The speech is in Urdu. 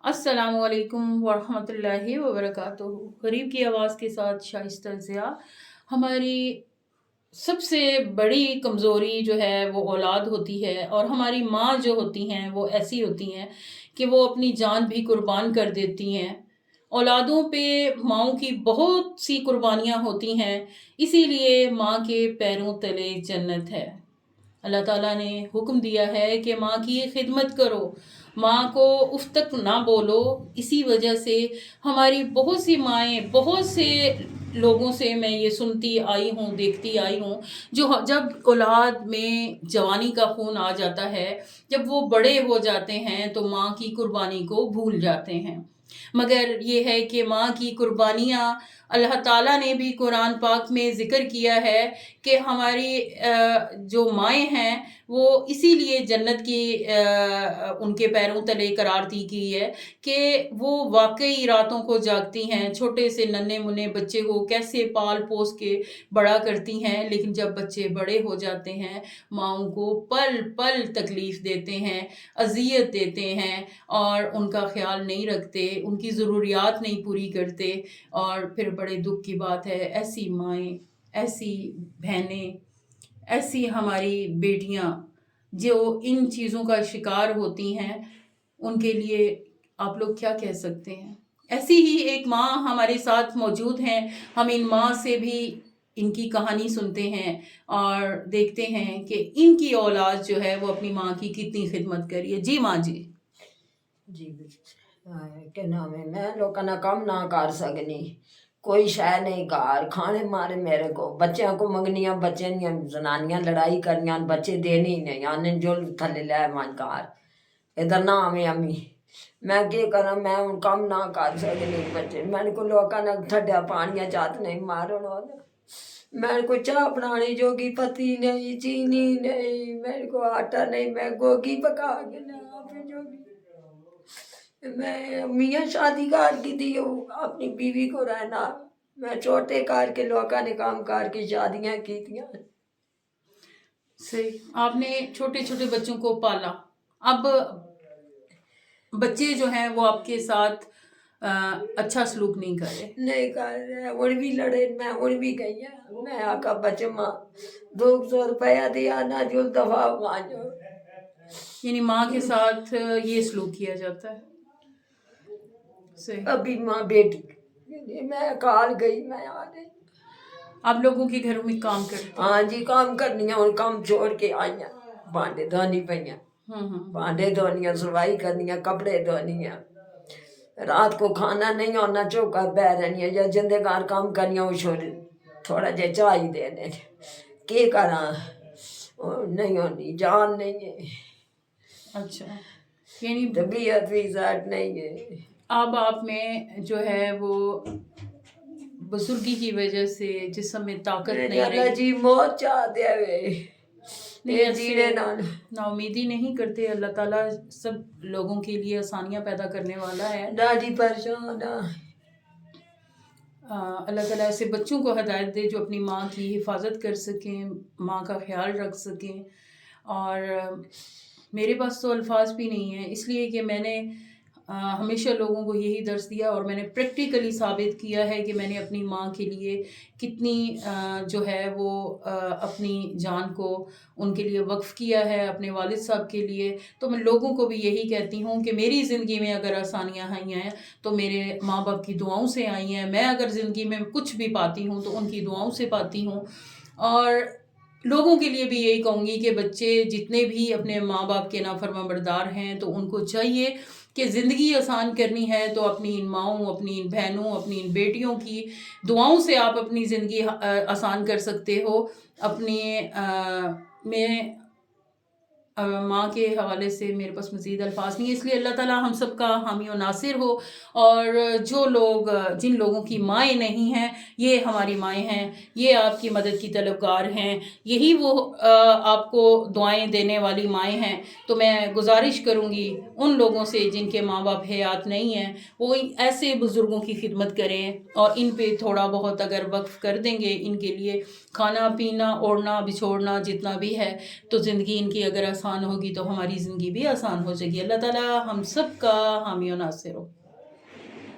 السلام علیکم ورحمۃ اللہ وبرکاتہ۔ غریب کی آواز کے ساتھ شائستہ ضیاء۔ ہماری سب سے بڑی کمزوری جو ہے وہ اولاد ہوتی ہے، اور ہماری ماں جو ہوتی ہیں وہ ایسی ہوتی ہیں کہ وہ اپنی جان بھی قربان کر دیتی ہیں۔ اولادوں پہ ماؤں کی بہت سی قربانیاں ہوتی ہیں، اسی لیے ماں کے پیروں تلے جنت ہے۔ اللہ تعالیٰ نے حکم دیا ہے کہ ماں کی خدمت کرو، ماں کو اف تک نہ بولو۔ اسی وجہ سے ہماری بہت سی مائیں، بہت سے لوگوں سے میں یہ سنتی آئی ہوں، دیکھتی آئی ہوں، جو جب اولاد میں جوانی کا خون آ جاتا ہے، جب وہ بڑے ہو جاتے ہیں تو ماں کی قربانی کو بھول جاتے ہیں۔ مگر یہ ہے کہ ماں کی قربانیاں اللہ تعالیٰ نے بھی قرآن پاک میں ذکر کیا ہے کہ ہماری جو مائیں ہیں وہ اسی لیے جنت کی ان کے پیروں تلے قرار دی گئی ہے کہ وہ واقعی راتوں کو جاگتی ہیں، چھوٹے سے ننھے منے بچے کو کیسے پال پوس کے بڑا کرتی ہیں، لیکن جب بچے بڑے ہو جاتے ہیں ماؤں کو پل پل تکلیف دیتے ہیں، اذیت دیتے ہیں، اور ان کا خیال نہیں رکھتے، ان کی ضروریات نہیں پوری کرتے۔ اور پھر بڑے دکھ کی بات ہے، ایسی مائیں، ایسی بہنیں، ایسی ہماری بیٹیاں جو ان چیزوں کا شکار ہوتی ہیں، ان کے لیے آپ لوگ کیا کہہ سکتے ہیں؟ ایسی ہی ایک ماں ہمارے ساتھ موجود ہیں، ہم ان ماں سے بھی ان کی کہانی سنتے ہیں اور دیکھتے ہیں کہ ان کی اولاد جو ہے وہ اپنی ماں کی کتنی خدمت کری ہے۔ جی ماں جی کہ نام ہے میں لوگوں کا کم نہ کر سکنی، کوئی شے نہیں کار کھانے مارے میرے کو بچیاں کو منگنیاں، بچے دیا زنانیاں لڑائی کرنیاں، بچے دینے ہی نہیں آنے جو تھلے لے من کار ادھر نہ آویں امی میں کیا کرا، میں ہوں کم نہ کر سکنی بچے میرے کو لوگوں نے ٹھڈیا پانیاں چات نہیں مارنا، میرے کو چاہ بنانے جوگی پتی نہیں، چینی نہیں، میرے کو آٹا نہیں، میں گوگی پکا کے نہ اپنے جوگی میں میاں شادی کر کی تھی اپنی بیوی کو رہنا، میں چھوٹے کر کے لوگوں نے کام کر کے شادیاں کی تھیں۔ صحیح، آپ نے چھوٹے چھوٹے بچوں کو پالا، اب بچے جو ہیں وہ آپ کے ساتھ اچھا سلوک نہیں کر رہے۔ نہیں کر رہے، ہوں بھی لڑے، میں ہوں بھی گئی ہوں، میں آقا بچے ماں 200 روپیہ دیا نہ جو دفاع مانجو، یعنی ماں کے ساتھ یہ سلوک کیا جاتا ہے۔ صحیح، ابھی ماں بیٹی میں کال گئی، میں آ گئی۔ آپ لوگوں کے گھروں میں کام کرتے ہیں؟ ہاں جی کام کرنی ہے، اور کام چھوڑ کے آئی ہیں، بانڈے دھونی پہ ہیں، بانڈے دھونی، صفائی کرنی ہے، کپڑے دھونی ہیں، رات کو کھانا نہیں ہونا چوکا بہ رہنی ہے، یا جندے کار کام کرنی ہے، وہ چھوڑی تھوڑا جہ چاہی دینے کی کرا نہیں ہونی، جان نہیں ہے، اچھا، یعنی طبیعت بھی زیادہ نہیں ہے۔ اب آپ میں جو ہے وہ بزرگی کی وجہ سے جسم میں طاقت نہیں اللہ رہی، جی موت چاہ دے وے نہیں جینے ایسے نال نا امیدی نہیں کرتے۔ اللہ تعالیٰ سب لوگوں کے لیے آسانیاں پیدا کرنے والا ہے۔ ڈاڈی پریشان آ اللہ تعالیٰ ایسے بچوں کو ہدایت دے جو اپنی ماں کی حفاظت کر سکیں، ماں کا خیال رکھ سکیں۔ اور میرے پاس تو الفاظ بھی نہیں ہیں، اس لیے کہ میں نے ہمیشہ لوگوں کو یہی درس دیا، اور میں نے پریکٹیکلی ثابت کیا ہے کہ میں نے اپنی ماں کے لیے کتنی جو ہے وہ اپنی جان کو ان کے لیے وقف کیا ہے، اپنے والد صاحب کے لیے۔ تو میں لوگوں کو بھی یہی کہتی ہوں کہ میری زندگی میں اگر آسانیاں آئی ہیں تو میرے ماں باپ کی دعاؤں سے آئی ہیں، میں اگر زندگی میں کچھ بھی پاتی ہوں تو ان کی دعاؤں سے پاتی ہوں۔ اور لوگوں کے لیے بھی یہی کہوں گی کہ بچے جتنے بھی اپنے ماں باپ کے نافرمان بردار ہیں تو ان کو چاہیے کہ زندگی آسان کرنی ہے تو اپنی ان ماؤں، اپنی ان بہنوں، اپنی ان بیٹیوں کی دعاؤں سے آپ اپنی زندگی آسان کر سکتے ہو۔ اپنی میں ماں کے حوالے سے میرے پاس مزید الفاظ نہیں ہے، اس لیے اللہ تعالیٰ ہم سب کا حامی و ناصر ہو۔ اور جو لوگ، جن لوگوں کی مائیں نہیں ہیں، یہ ہماری مائیں ہیں، یہ آپ کی مدد کی طلبگار ہیں، یہی وہ آپ کو دعائیں دینے والی مائیں ہیں۔ تو میں گزارش کروں گی ان لوگوں سے جن کے ماں باپ حیات نہیں ہیں، وہ ایسے بزرگوں کی خدمت کریں، اور ان پہ تھوڑا بہت اگر وقف کر دیں گے ان کے لیے، کھانا پینا اوڑھنا بچھوڑنا جتنا بھی ہے، تو زندگی ان کی اگر آسان آسان ہوگی تو ہماری زندگی بھی آسان ہو جائے گی۔ اللہ تعالیٰ ہم سب کا حامی و ناصر ہو۔